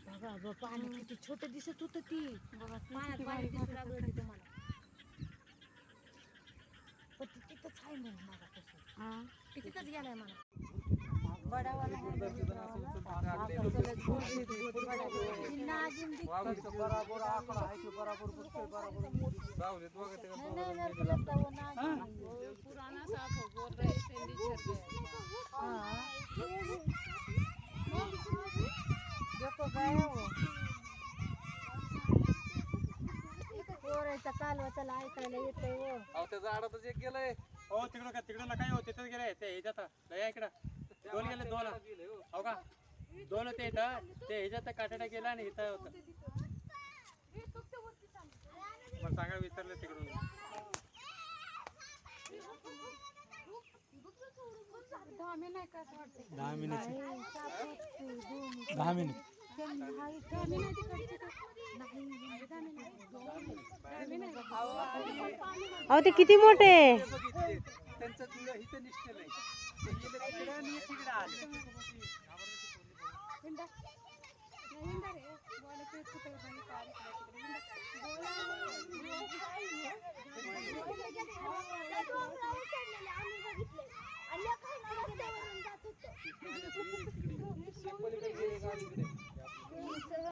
बघा पाणी किती छोटं दिसत होतं ती. बघा पाणी दिसू लागलं होतं मला. पण ती तिथंच आहे म्हणून मला तसं. ती तिथंच गेलाय मला. बडावाला कालवा त्याला ऐकायला येतंय. त्या झाडातच एक गेलंय. हो तिकडं का तिकडं काय हो तिथं गेलंय ते ह्याच्यात लय इकडं दोन गेले दोन हो का दोन होते इथं ते ह्याच्यात काटाडा गेला आणि इथं होतं मला सांगा विचारलं तिकडून 10 मिनिट अहो ते किती मोठे त्यांचं तुला इथं निष्ठे नाही